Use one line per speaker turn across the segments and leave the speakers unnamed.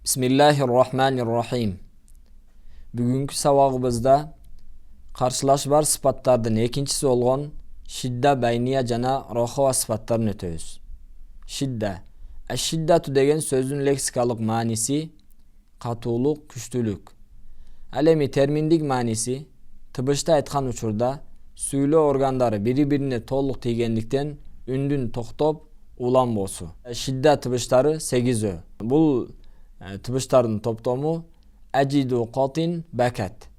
Bismillahirrahmanirrahim. Бүгүнкү сабагыбызда каршылаш бар сыпаттардын экинчиси болгон шидда, байния жана рохова сыпаттарын өтөбүз. Шидда. Шиддату деген сөздүн лексикалык мааниси катуулук, күчтүүлүк. Ал эми терминдик мааниси тыбышты айткан учурда сүйлөө органдары бири-бирине толук тийгендиктен үндүн токтоп уланбоосу. Шидда тыбыштары 8. Бул тыбыштардын топтому ажиду котин бакат.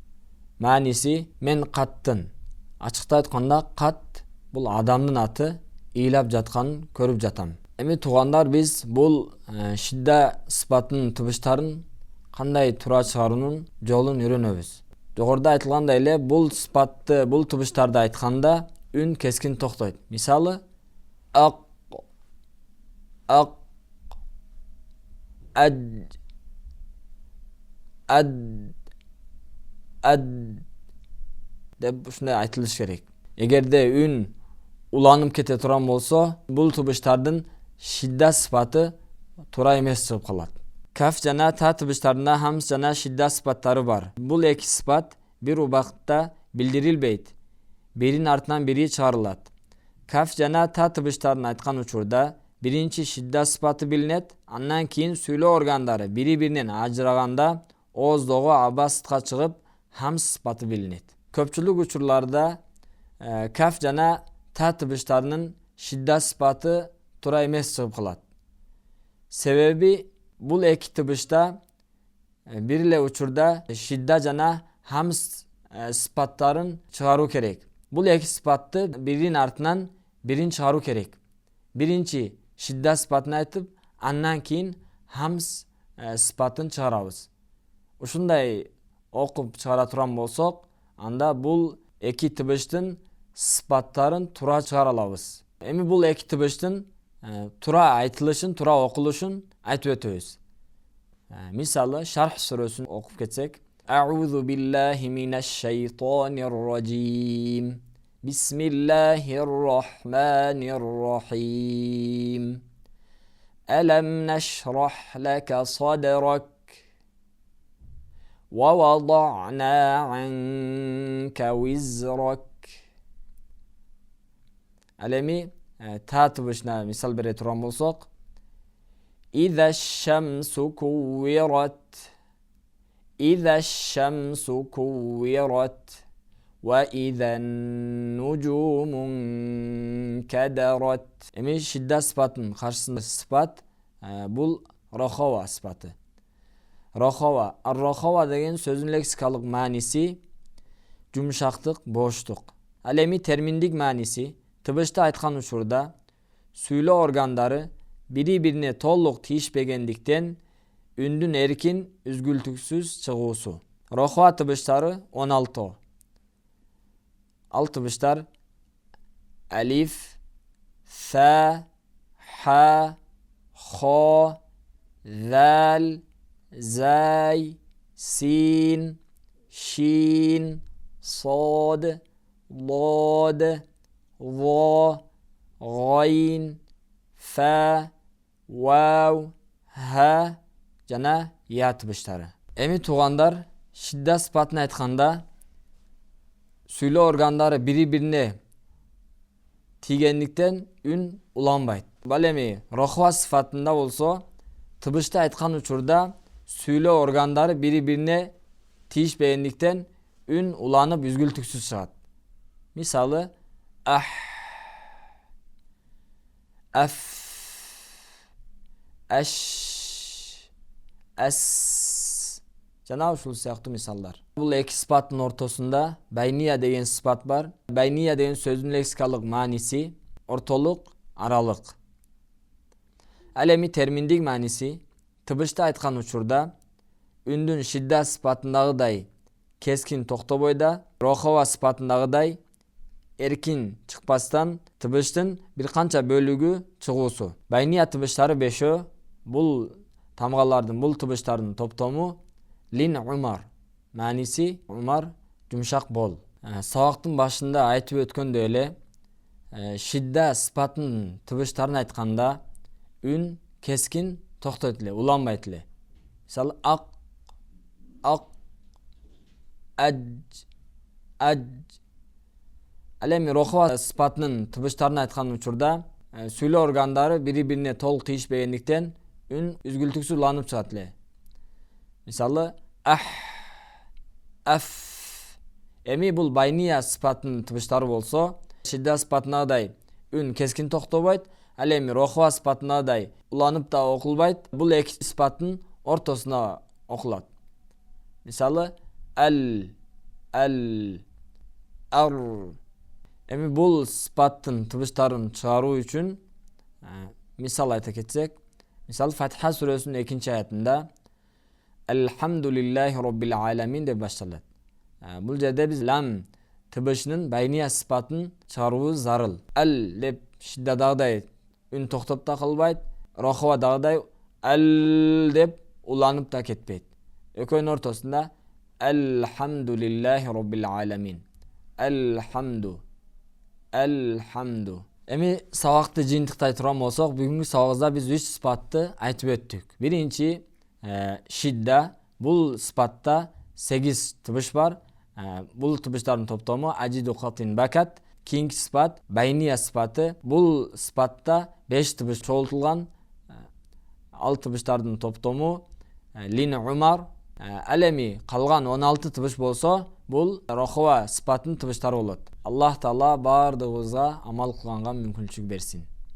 Мааниси мен каттын. Ачыкта айтканда кат бул адамдын аты, ыйлап жатканын көрүп жатам. Эми туугандар, биз бул шидда сыпатынын тыбыштарын кандай туура чыгаруунун жолун үйрөнөбүз. Жогоруда айтылгандай эле бул сыпатты, бул тыбыштарды айтканда үн кескин токтойт. Мисалы ак, ад деп ушундай айтылыш керек. Эгерде үн уланып кете турган болсо, бул тыбыштардын шидда сыпаты туура эмес чыгып калат. Каф жана та тыбыштарында хамс жана шидда сыпаттары бар. Бул эки сыпат бир убакытта билдирилбейт. Биринин артынан бири чыгарылат. Каф жана та тыбыштарын айткан учурда биринчи шидда сыпаты билинет, андан кийин сүйлөө органдары бири-биринен ажыраганда ооздогу аба сыртка чыгып хамс сыпаты билинет. Көпчүлүк учурларда каф жана та тыбыштарынын шидда сыпаты туура эмес чыгып калат. Себеби бул эки тыбышта бир эле учурда шидда жана хамс сыпаттарын чыгаруу керек. Бул эки сыпатты биринин артынан бирин чыгаруу керек. Биринчи шидда сыпатын айтып, андан кийин хамс сыпатын чыгарабыз. Ушундай окуп чыгара турган болсок, анда бул эки тыбыштын сыпаттарын туура чыгара алабыз. Эми бул эки тыбыштын туура айтылышын, туура окулушун айтып өтөбүз. Мисалы Шарх сүрөсүн окуп кетсек: А'удhu billahi minash-shaytanir-rajim. Bismillahir-rahmanir-rahim. Alam nashrah laka sadrak wa wada'na 'anka wizrak. Alemi ta tыбышына мисал бере турган болсок: إذا الشمس كورت إذا الشمس كورت وإذا النجوم انكدرت. Эми шидда сыпатынын каршысында сыпат бул рохова сыпаты. Рохова, ар-рохова деген сөздүн лексикалык мааниси жумшактык, боштук. Ал эми терминдик мааниси тыбышты айткан учурда сүйлөө органдары бири-бирине толук тийишпегендиктен үндүн эркин, үзгүлтүксүз чыгуусу. Рохова тыбыштары 16. Ал тыбыштар алиф, са, ха, хо, зал, зай, син, шин, сод, лод, во, гайн, фа, вау, ха жана я тыбыштары. Эми туугандар, шидда сыпатын айтканда сүйлөө органдары бири-бирине тийгендиктен үн уланбайт. Ал эми рохова сыпатында болсо, тыбышты айткан учурда сүйлөө органдары бири-бирине тийишпегендиктен үн уланып үзгүлтүксүз чыгат. Мисалы ах, аф, аш, ас жана ушул сыяктуу мисалдар. Бул эки сыпаттын ортосунда байния деген сыпат бар. Байния деген сөздүн лексикалык мааниси ортолук, аралык. Ал эми терминдик мааниси тыбышты айткан учурда үндүн шидда сыпатындагыдай кескин токтобой да, рохова сыпатындагыдай эркин чыкпастан тыбыштын бир канча бөлүгү чыгуусу. Байния тыбыштары 5. Бул тамгалардын, бул тыбыштардын топтому лин умар. Мааниси умар жумшак бол. Сабактын башында айтып өткөндөй эле шидда сыпатынын тыбыштарын айтканда үн кескин токтойт эле, уланбайт эле. Мисалы ак, ак, аж, аж. Ал эми рохова сыпатынын тыбыштарын айткан учурда сүйлөө органдары бири-бирине толук тийишпегендиктен үн үзгүлтүксүз уланып чыгат эле. Мисалы ах, аф. Эми бул байния сыпатынын тыбыштары болсо, шидда сыпатынагыдай үн кескин токтобойт. Ал эми рохова сыпатынагыдай уланып да окулбайт. Бул эки сыпаттын ортосуна окулат. Мисалы ал, ар. Эми бул сыпаттын тыбыштарын чыгаруу үчүн мисал айта кетсек, мисалы Фатиха сүрөсүнүн 2-аятында Элхамдулиллахи роббил аламин деп башталат. Бул жерде биз лам тыбышынын байния сыпатын чыгаруубуз зарыл. Ал деп шиддадагыдай үн токтоп да калбайт, роховадагыдай ал деп уланып да кетпейт. Экөөнүн ортосунда Элхамдулиллахи роббил аламин. Элхамду. Эми сабакты жыйынтыктай турган болсок, бүгүнкү сабагыбызда биз 3 сыпатты айтып өттүк. Биринчи шидда. Бул сыпатта 8 тыбыш бар. Бул тыбыштардын топтому ажиду катин бакат. Кийинки сыпат байния сыпаты. Бул сыпатта 5 тыбыш чогултулган. Ал тыбыштардын топтому лин умар. Ал эми калган 16 тыбыш болсо, бул рохова сыпатынын тыбыштары болот. Аллах Таала бардыгыбызга амал кылганга мүмкүнчүлүк берсин.